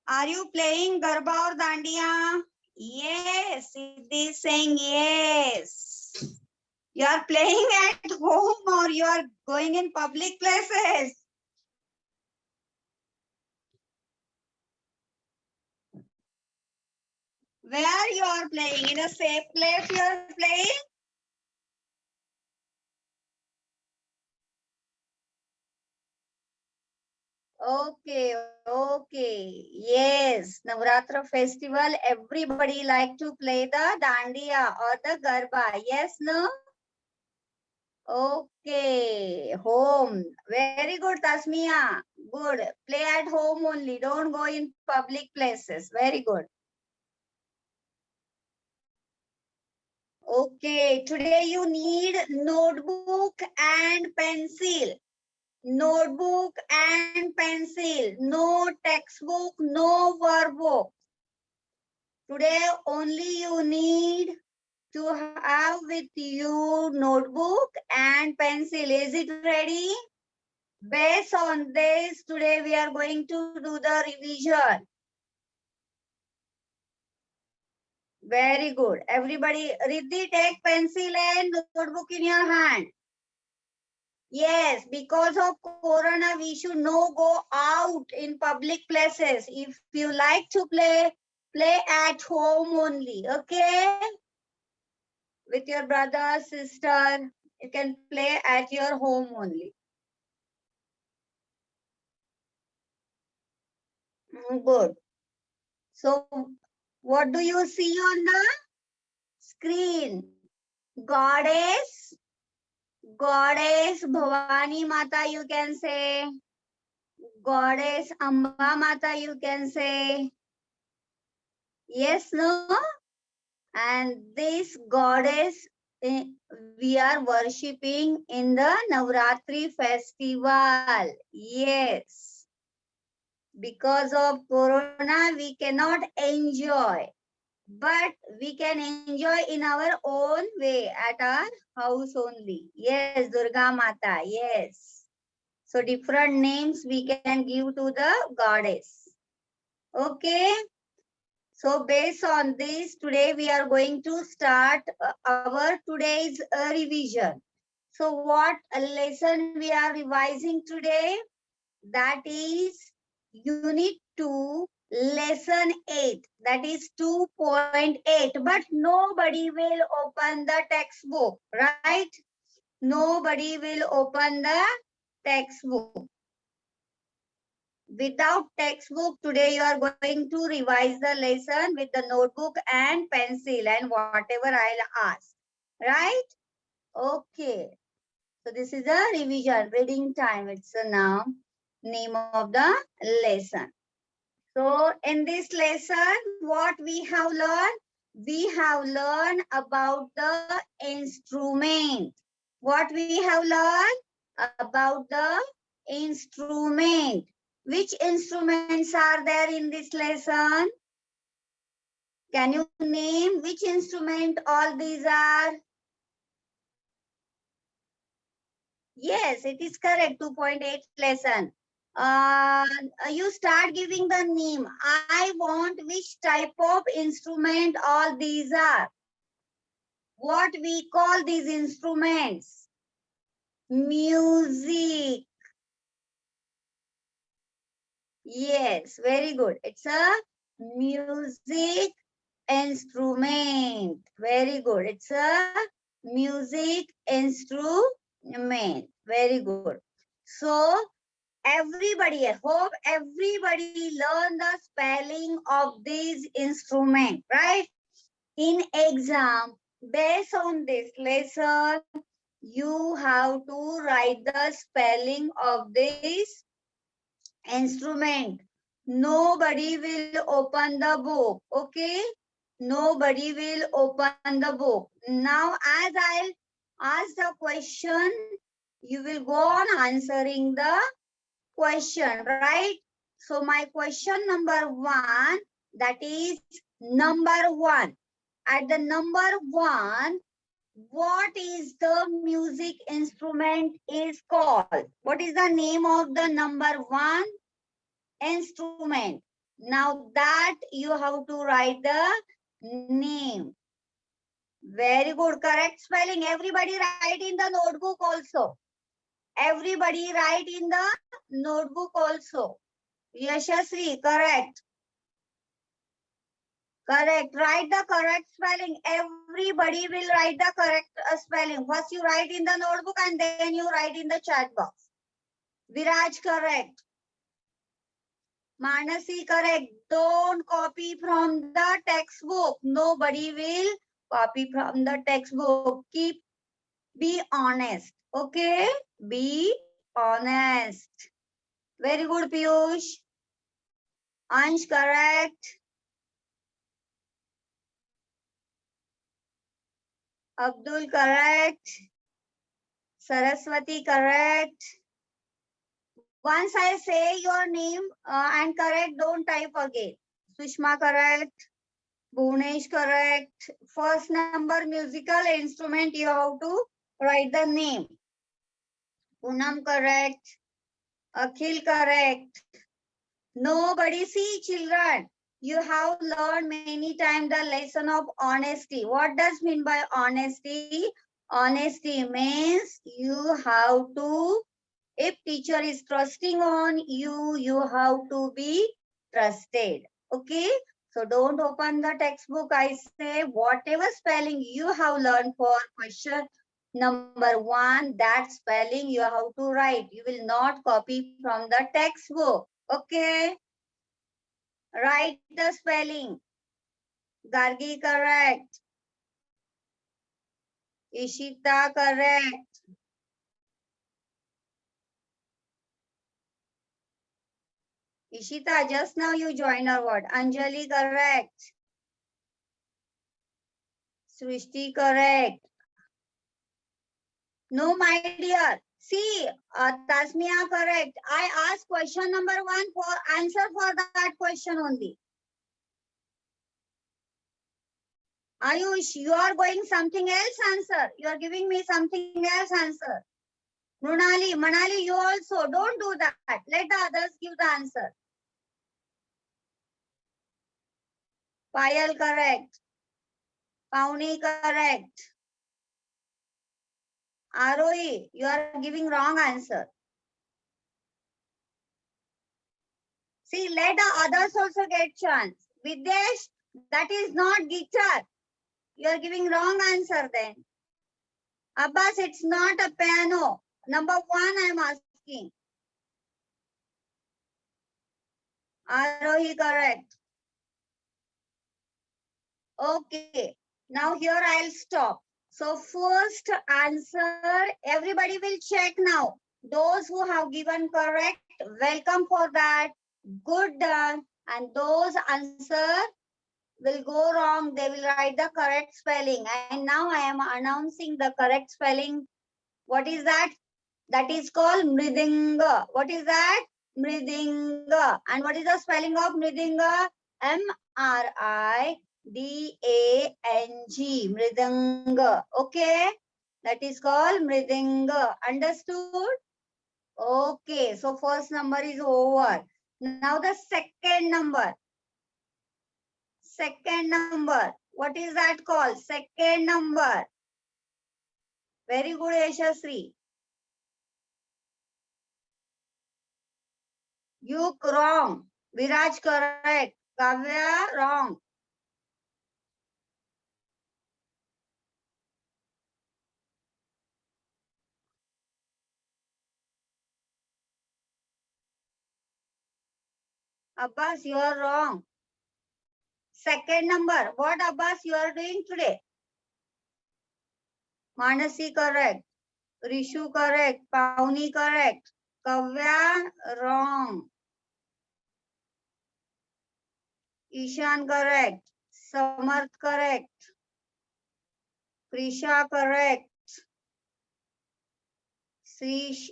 Are you playing Garba or Dandiya? Yes, Siddhi is saying yes. You are playing at home or you are going in public places? Where you are playing? In a safe place you are playing? Okay, okay. Yes, Navratra festival, everybody like to play the Dandiya or the Garba. Yes, no? Okay, home. Very good, Tasmia. Good. Play at home only. Don't go in public places. Very good. Okay, today you need notebook and pencil. Notebook and pencil. No textbook, no workbook. Today only you need to have with you notebook and pencil. Is it ready? Based on this, today we are going to do the revision. Very good. Everybody, Riddhi, take pencil and notebook in your hand. Yes, because of Corona, we should not go out in public places. If you like to play, play at home only. Okay? With your brother, sister, you can play at your home only. Good. So, what do you see on the screen? Goddess, Goddess Bhavani Mata, you can say. Goddess Amba Mata, you can say. Yes, no? And this goddess we are worshipping in the Navratri festival. Yes. Because of Corona, we cannot enjoy. But we can enjoy in our own way at our house only. Yes, Durga Mata, yes. So different names we can give to the goddess. Okay. So based on this, today we are going to start our today's revision. So what lesson we are revising today? That is Unit 2, Lesson 8. That is 2.8. But nobody will open the textbook, right? Nobody will open the textbook. Without textbook, today you are going to revise the lesson with the notebook and pencil and whatever I'll ask. Right? Okay. So this is a revision, reading time. It's a now name of the lesson. So in this lesson, what we have learned? We have learned about the instrument. What we have learned? About the instrument. Which instruments are there in this lesson? Can you name which instrument all these are? Yes, it is correct. 2.8 lesson. You start giving the name. I want which type of instrument all these are. What we call these instruments? Music. Yes, very good. It's a music instrument. Very good. It's a music instrument. Very good. So everybody, I hope everybody learn the spelling of these instruments, right? In exam, based on this lesson, you have to write the spelling of this instrument. Nobody will open the book, okay? Nobody will open the book. Now, as I'll ask the question, you will go on answering the question, right? So my question number 1, that is number 1. At the number 1, what is the music instrument is called? What is the name of the number 1 instrument? Now that you have to write the name. Very good. Correct spelling. Everybody write in the notebook also. Everybody write in the notebook also. Yashasri, correct. Correct. Write the correct spelling. Everybody will write the correct spelling. First you write in the notebook and then you write in the chat box. Viraj, correct. Manasi, correct. Don't copy from the textbook. Nobody will copy from the textbook. Be honest. Okay? Be honest. Very good, Piyush. Ansh, correct. Abdul, correct. Saraswati, correct. Once I say your name and correct, don't type again. Sushma, correct. Bhunesh, correct. First number musical instrument, you have to write the name. Poonam, correct. Akhil, correct. Nobody, see children. You have learned many times the lesson of honesty. What does mean by honesty? Honesty means you have to, if teacher is trusting on you, you have to be trusted. Okay? So don't open the textbook. I say whatever spelling you have learned for question number 1, that spelling you have to write. You will not copy from the textbook. Okay? Write the spelling. Gargi, correct. Ishita, correct. Ishita, just now you joined our word. Anjali, correct. Srishti, correct. No, my dear. See, Tasmia, correct. I asked question number 1 for answer for that question only. Ayush, you are going something else answer. You are giving me something else answer. Mrunali, Manali, you also. Don't do that. Let the others give the answer. Payal, correct. Pauni, correct. Arohi, you are giving wrong answer. See, let the others also get chance. Videsh, that is not guitar. You are giving wrong answer then. Abbas, it's not a piano. Number 1, I am asking. Arohi, correct. Okay. Now here I'll stop. So first answer, everybody will check now. Those who have given correct, welcome for that. Good done. And those answer will go wrong. They will write the correct spelling. And now I am announcing the correct spelling. What is that? That is called Mridinga. What is that? Mridinga. And what is the spelling of Mridinga? Mridang. Mridanga. Okay. That is called Mridanga. Understood? Okay. So first number is over. Now the second number. Second number. What is that called? Second number. Very good, Yashasri. You wrong. Viraj correct. Kavya wrong. Abbas, you are wrong. Second number. What Abbas you are doing today? Manasi correct. Rishu correct. Pauni correct. Kavya wrong. Ishan correct. Samarth correct. Krisha correct. Sri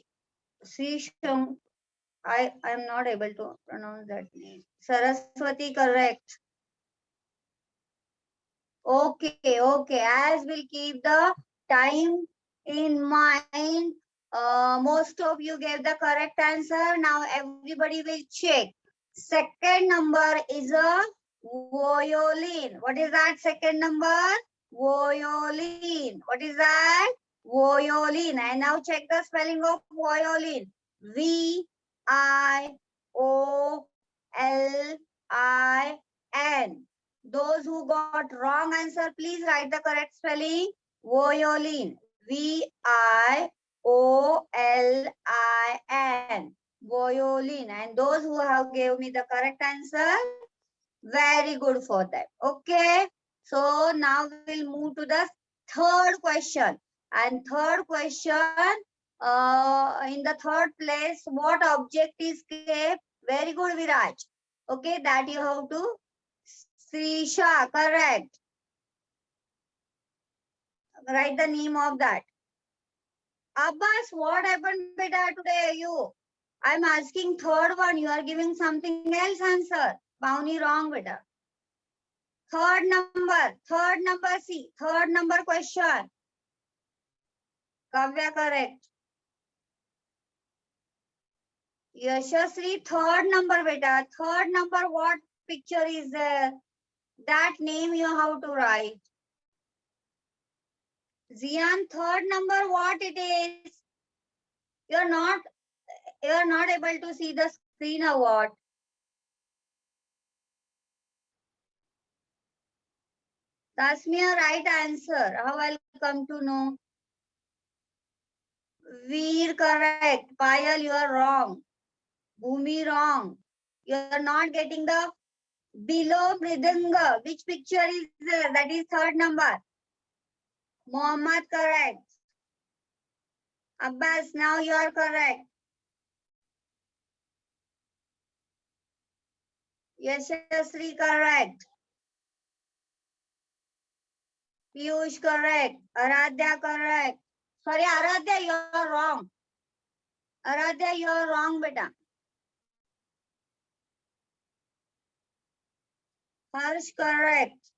I am not able to pronounce that name. Saraswati correct. Okay, okay. As we'll keep the time in mind, most of you gave the correct answer. Now everybody will check. Second number is a violin. What is that second number? Violin. What is that? Violin. And now check the spelling of violin. V-I-O-L-I-N. Those who got wrong answer, please write the correct spelling. Violin. V-I-O-L-I-N. Violin. And those who have gave me the correct answer, very good for them. Okay. So now we'll move to the third question. And third question, in the third place, what object is kept? Very good, Viraj. Okay, that you have to. Srisha, correct. Write the name of that. Abbas, what happened beta today? You? I'm asking third one. You are giving something else answer. Pauni wrong beta. Third number C. Third number question. Kavya correct. Yashasri, third number beta. Third number, what picture is there? That name you have to write. Zian, third number, what it is? You're not able to see the screen or what? That's me a right answer. How I'll come to know? Veer correct. Payal, you are wrong. Bhumi wrong. You are not getting the below Mridanga. Which picture is there? That is third number. Muhammad correct. Abbas, now you are correct. Yashasri correct. Piyush correct. Aradhya correct. Sorry, Aradhya, you are wrong. Aradhya, you are wrong, beta. Harsh correct.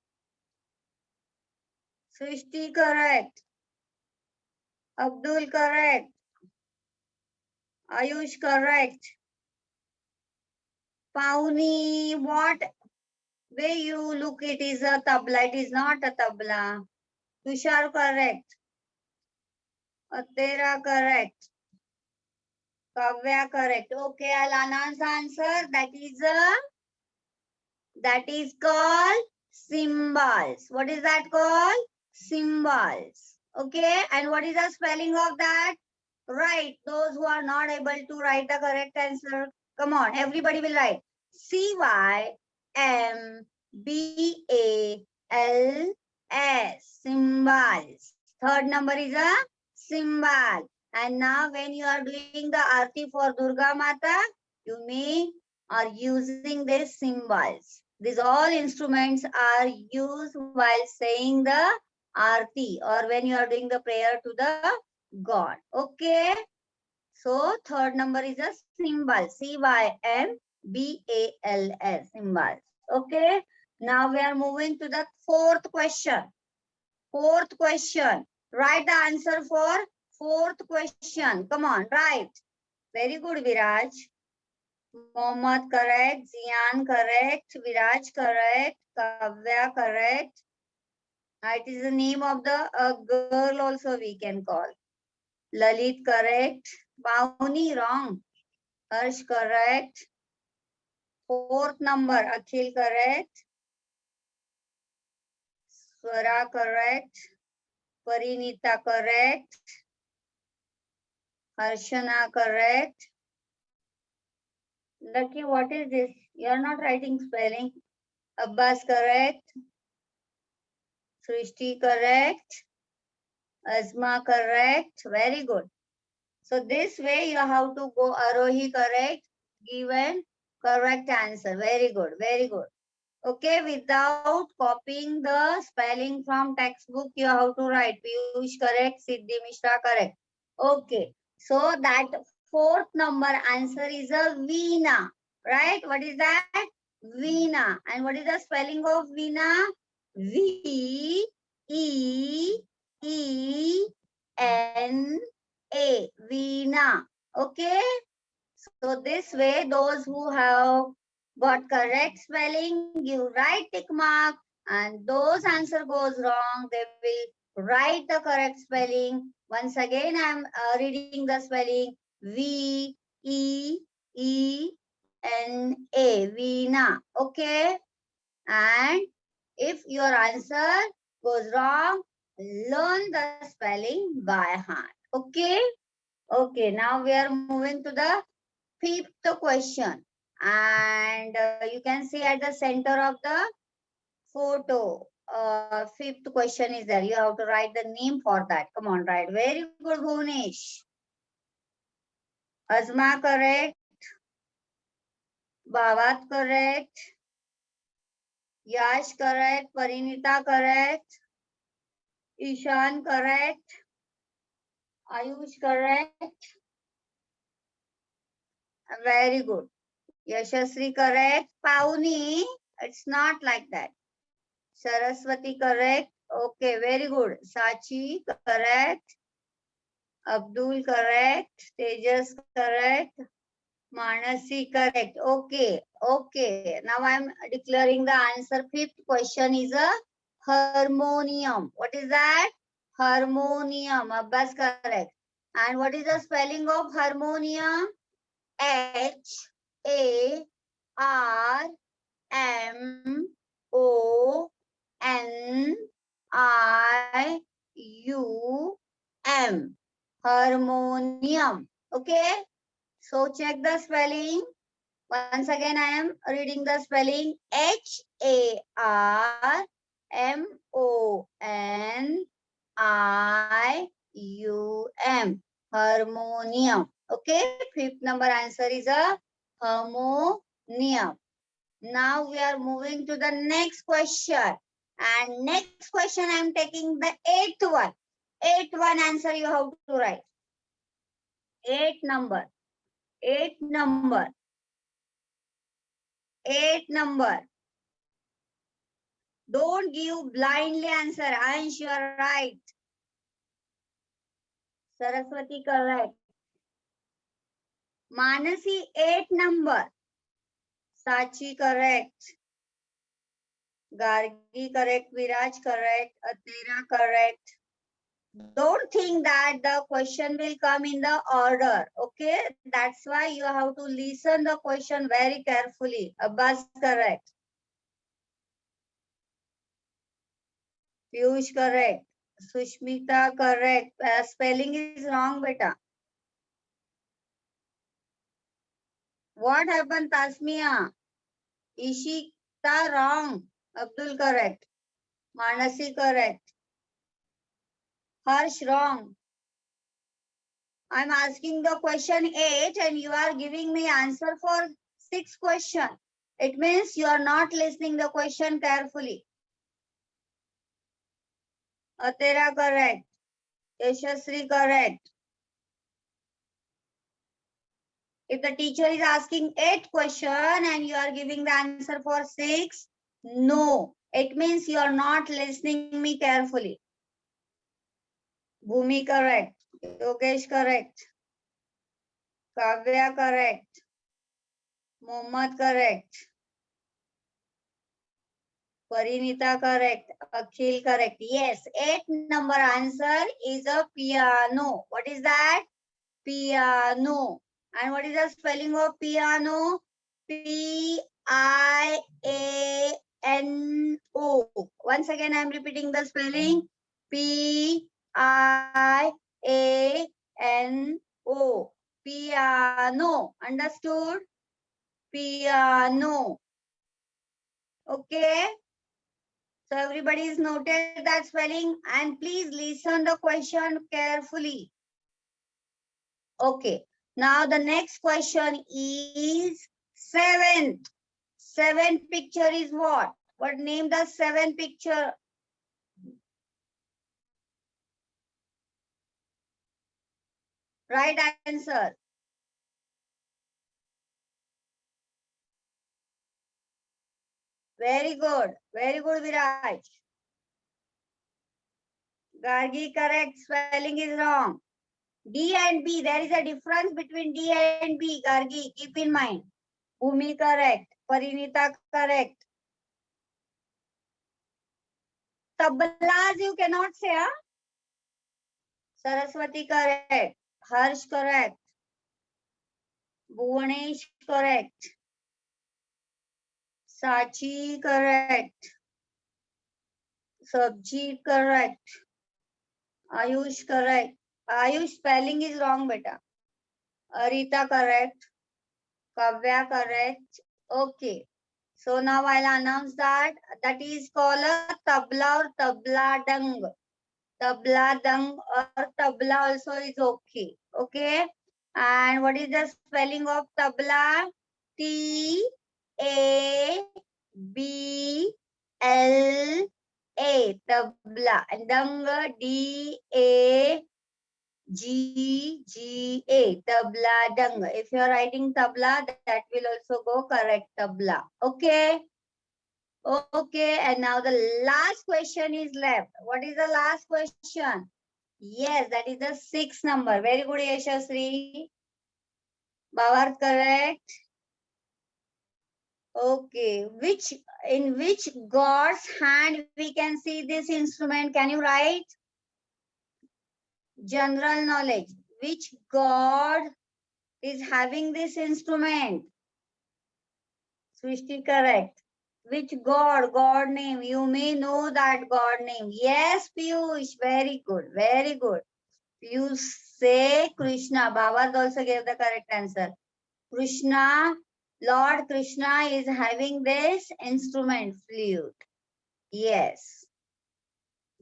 Srishti correct. Abdul correct. Ayush correct. Pauni, what way you look, it is a tabla. It is not a tabla. Tushar correct. Atera correct. Kavya correct. Okay, I'll announce the answer. That is called symbols. What is that called? Symbols. Okay, and what is the spelling of that? Right. Those who are not able to write the correct answer, come on, everybody will write. C-Y-M-B-A-L-S. Symbols. Third number is a symbol. And now when you are doing the Aarti for Durga Mata, you may are using these symbols. These all instruments are used while saying the Aarti or when you are doing the prayer to the God. Okay. So third number is a symbol. C-Y-M-B-A-L-S. Symbols. Okay. Now we are moving to the fourth question. Fourth question. Write the answer for fourth question. Come on, write. Very good, Viraj. Mohammad correct. Zian correct. Viraj correct. Kavya correct. It is the name of the girl also we can call. Lalit correct. Pauni wrong. Harsh correct. Fourth number Akhil correct. Swara correct. Parinita correct. Harshana correct. Lucky, what is this? You are not writing spelling. Abbas correct. Srishti correct. Azma correct. Very good. So this way you have to go Arohi correct. Given correct answer. Very good. Very good. Okay, without copying the spelling from textbook, you have to write Piyush correct, Siddhi Mishra correct. Okay, so that fourth number answer is a Veena, right? What is that? Veena. And what is the spelling of Veena? V-E-E-N-A. Veena. Okay. So this way, those who have got correct spelling, give right tick mark, and those answer goes wrong, they will write the correct spelling. Once again, I am reading the spelling V E E N A, Veena. Okay, and if your answer goes wrong, learn the spelling by heart. Okay. Okay, now we are moving to the fifth question. And you can see at the center of the photo, fifth question is there. You have to write the name for that. Come on, write. Very good, Bhunesh. Azma correct. Bhavat correct. Yash correct. Parinita correct. Ishan correct. Ayush correct. Very good. Yashasri correct. Pauni, it's not like that. Saraswati correct. Okay, very good. Sachi correct. Abdul correct. Tejas correct. Manasi correct. Okay, okay. Now I'm declaring the answer. Fifth question is a harmonium. What is that? Harmonium. Abbas correct. And what is the spelling of harmonium? HARMONIUM. Harmonium. Okay. So check the spelling. Once again, I am reading the spelling HARMONIUM. Harmonium. Okay. Fifth number answer is a harmonium. Now we are moving to the next question. And next question I am taking the eighth one. Eighth one answer you have to write. Eighth number. Eighth number. Eighth number. Don't give blindly answer. Ansh, you are right. Saraswati correct. Manasi, eighth number. Sachi correct. Gargi correct. Viraj correct. Atera correct. Don't think that the question will come in the order. Okay, that's why you have to listen the question very carefully. Abbas correct. Piyush correct. Sushmita correct. Spelling is wrong, beta. What happened, Tasmia? Ishita wrong. Abdul correct. Manasi correct. Harsh wrong. I'm asking the question 8 and you are giving me answer for 6 question. It means you are not listening the question carefully. Atera correct. Yashasri correct. If the teacher is asking 8 question and you are giving the answer for 6, no. It means you are not listening me carefully. Bhumi correct. Yogesh correct. Kavya correct. Mohammad correct. Parinita correct. Akhil correct. Yes, 8 number answer is a piano. What is that? Piano. And what is the spelling of piano? P-I-A-N-O. Once again, I am repeating the spelling. P-I-A-N-O. Piano. Understood? Piano. Okay. So everybody is noted that spelling and please listen the question carefully. Okay. Now the next question is seventh. Seventh picture is what? What name the seventh picture? Right answer. Very good. Very good, Viraj. Gargi correct. Spelling is wrong. D and B. There is a difference between D and B. Gargi, keep in mind. Bhumi correct. Parinita, correct. Tablas you cannot say, huh? Saraswati, correct. Harsh, correct. Bhuvanesh, correct. Sachi, correct. Sabji, correct. Ayush, correct. Ayush spelling is wrong, beta. Arita, correct. Kavya, correct. Okay. So now I'll announce that. That is called a tabla or tabla dung. Tabla dung or tabla also is okay. Okay. And what is the spelling of tabla? T A B L A. Tabla. And dung D A G-G-A, tabla dung. If you're writing tabla, that will also go correct, tabla. Okay. Okay. And now the last question is left. What is the last question? Yes, that is the 6th number. Very good, Yashasri. Bhavat, correct. Okay. In which god's hand we can see this instrument? Can you write? General knowledge. Which god is having this instrument? Srishti, correct. Which god? God name. You may know that god name. Yes, Piyush. Very good. Very good. You say Krishna. Baba also gave the correct answer. Krishna, Lord Krishna is having this instrument, flute. Yes.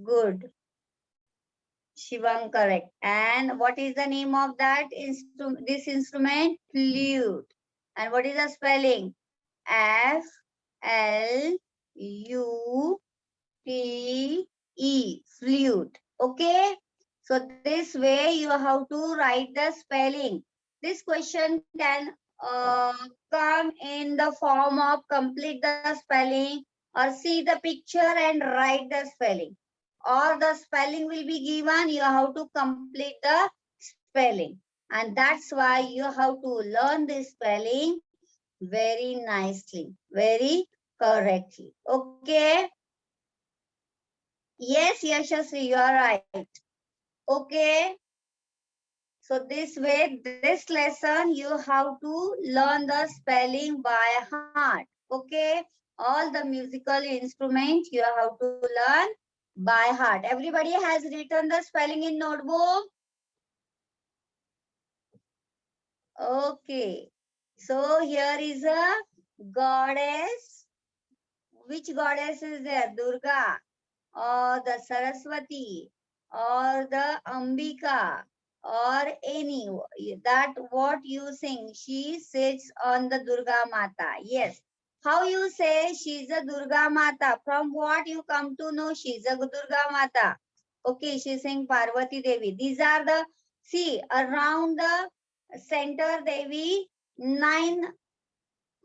Good. Shivam, correct. And what is the name of that this instrument? Flute. And what is the spelling? F L U T E, flute. Okay. So this way you have to write the spelling. This question can come in the form of complete the spelling or see the picture and write the spelling. Or the spelling will be given, you have to complete the spelling. And that's why you have to learn this spelling very nicely, very correctly. Okay. Yes, Yashasri, you are right. Okay. So this way, this lesson, you have to learn the spelling by heart. Okay. All the musical instruments you have to learn by heart. Everybody has written the spelling in notebook. Okay. So here is a goddess. Which goddess is there? Durga, or the Saraswati, or the Ambika, or any, that what you sing, she sits on the Durga Mata. Yes. How you say she's a Durga Mata? From what you come to know she's a Durga Mata? Okay, she's saying Parvati Devi. These are the, see, around the center Devi, 9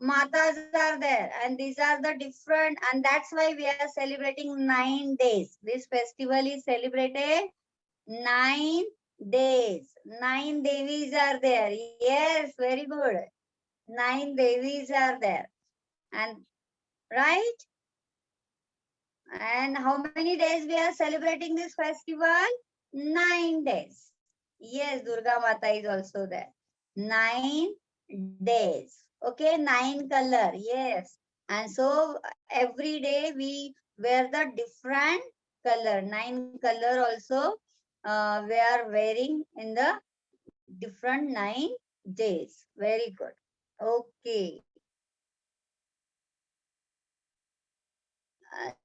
Matas are there, and these are the different, and that's why we are celebrating 9 days. This festival is celebrated 9 days. 9 Devis are there. Yes, very good. 9 Devis are there. And right? And how many days we are celebrating this festival? 9 days. Yes, Durga Mata is also there. 9 days. Okay, 9 color. Yes. And so every day we wear the different color. 9 color also we are wearing in the different 9 days. Very good. Okay.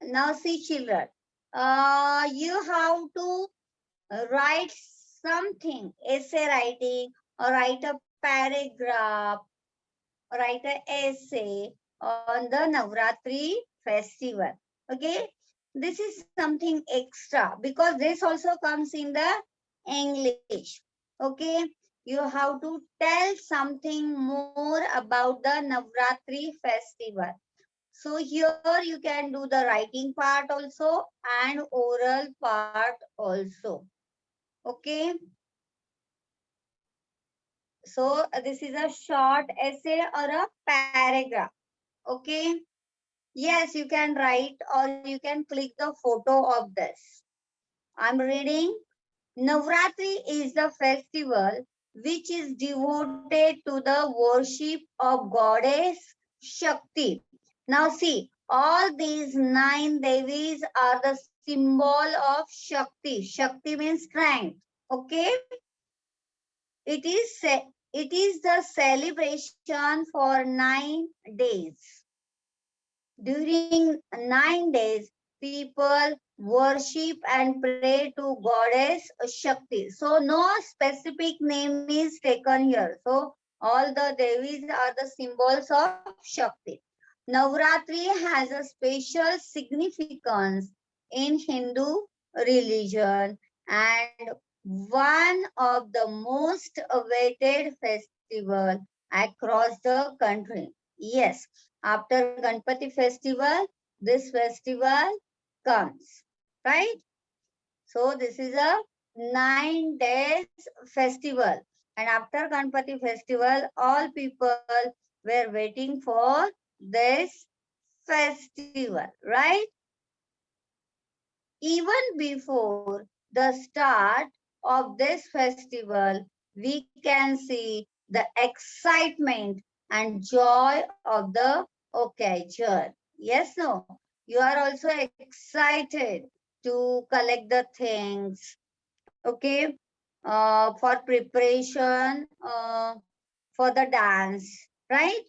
Now see children. You have to write something, essay writing, or write a paragraph, or write an essay on the Navratri festival. Okay, this is something extra because this also comes in the English. Okay, you have to tell something more about the Navratri festival. So here you can do the writing part also and oral part also. Okay. So this is a short essay or a paragraph. Okay. Yes, you can write or you can click the photo of this. I'm reading. Navratri is the festival which is devoted to the worship of goddess Shakti. Now see, all these 9 Devis are the symbol of Shakti. Shakti means strength. Okay, it is the celebration for 9 days. During 9 days, people worship and pray to goddess Shakti. So no specific name is taken here. So all the Devis are the symbols of Shakti. Navratri has a special significance in Hindu religion and one of the most awaited festival across the country. Yes, after Ganpati festival, this festival comes, right? So this is a 9 days festival. And after Ganpati festival, all people were waiting for this festival, right? Even before the start of this festival, we can see the excitement and joy of the occasion. Yes, no? You are also excited to collect the things, okay, for preparation for the dance, right?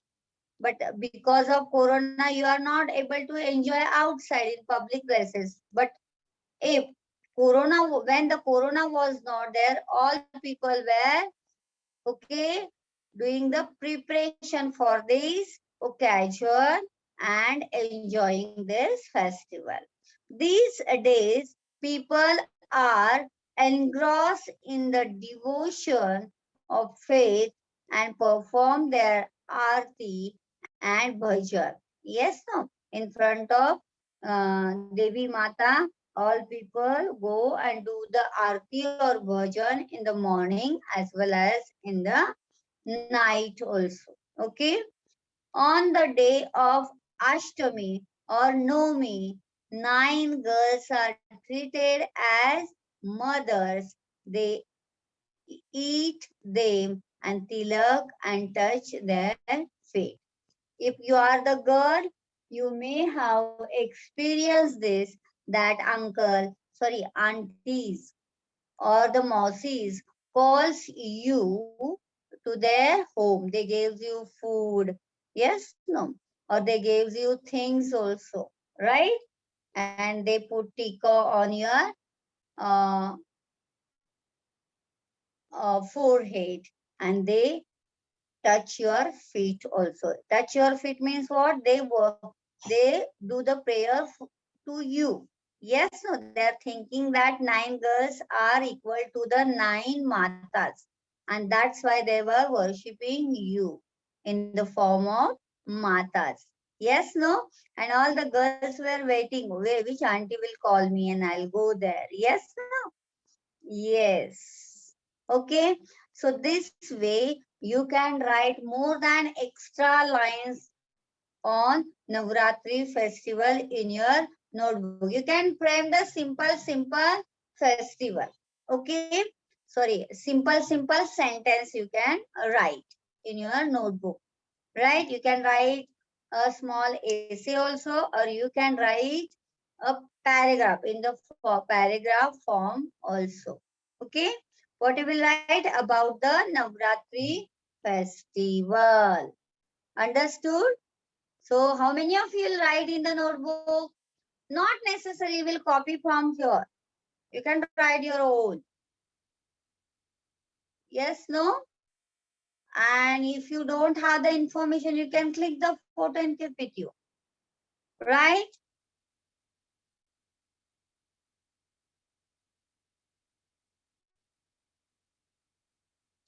But because of Corona, you are not able to enjoy outside in public places. But if when the Corona was not there, all people were, okay, doing the preparation for this occasion and enjoying this festival. These days, people are engrossed in the devotion of faith and perform their arti and bhajan. Yes, no? In front of Devi Mata, all people go and do the arti or bhajan in the morning as well as in the night also. Okay. On the day of Ashtami or Nomi, 9 girls are treated as mothers. They eat them and tilak and touch their feet. If you are the girl, you may have experienced this, that uncle, sorry, aunties or the mausis calls you to their home. They gives you food. Yes, no. Or they gives you things also, right? And they put tika on your uh, forehead and they touch your feet also. Touch your feet means what? They work. They do the prayer to you. Yes, no, they are thinking that 9 girls are equal to the 9 matas. And that's why they were worshipping you in the form of matas. Yes, no? And all the girls were waiting. Which auntie will call me and I'll go there. Yes, no? Yes. Okay. So this way you can write more than extra lines on Navratri festival in your notebook. You can frame the simple festival. Okay. Sorry, simple sentence you can write in your notebook. Right? You can write a small essay also, or you can write a paragraph in the paragraph form also. Okay. What you will write about the Navratri festival. Understood? So how many of you will write in the notebook? Not necessarily will copy from here. You can write your own. Yes, no? And if you don't have the information, you can click the photo and keep it you. Right?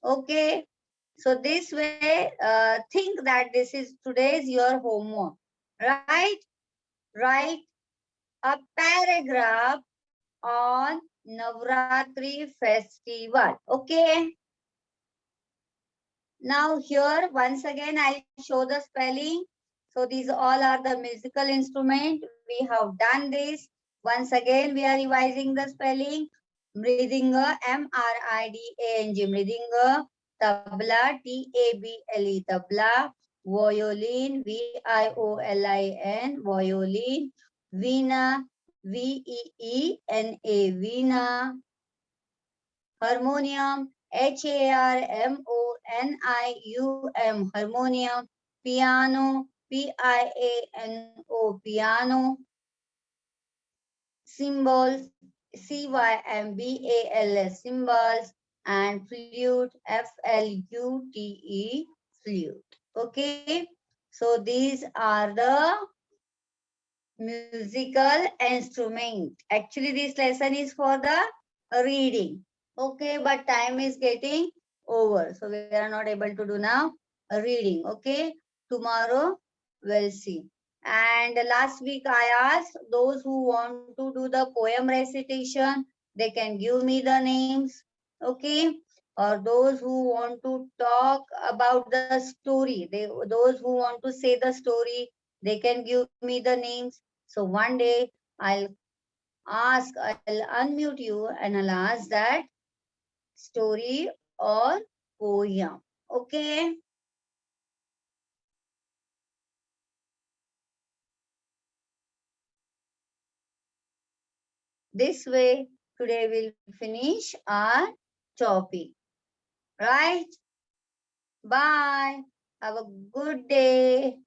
Okay. So this way, think that this is today's your homework. Right? Write a paragraph on Navratri festival. Okay. Now here once again I'll show the spelling. So these all are the musical instrument. We have done this. Once again, we are revising the spelling. Mridinga, M-R-I-D-A-N-G, Mridinga. Tabla, T-A-B-L-E, tabla. Violin, V-I-O-L-I-N, violin. Veena, V-E-E-N-A, veena. Harmonium, Harmonium, harmonium. Piano, Piano, piano. Symbols, Cymbals, symbols. And flute, Flute, flute. Okay, so these are the musical instrument. Actually, this lesson is for the reading. Okay, but time is getting over. So we are not able to do now reading. Okay, tomorrow we'll see. And last week I asked those who want to do the poem recitation, they can give me the names. Okay, or those who want to talk about the story, those who want to say the story, they can give me the names. So one day I'll unmute you and I'll ask that story or poem. Okay. This way, today we'll finish our topic. Right? Bye. Have a good day.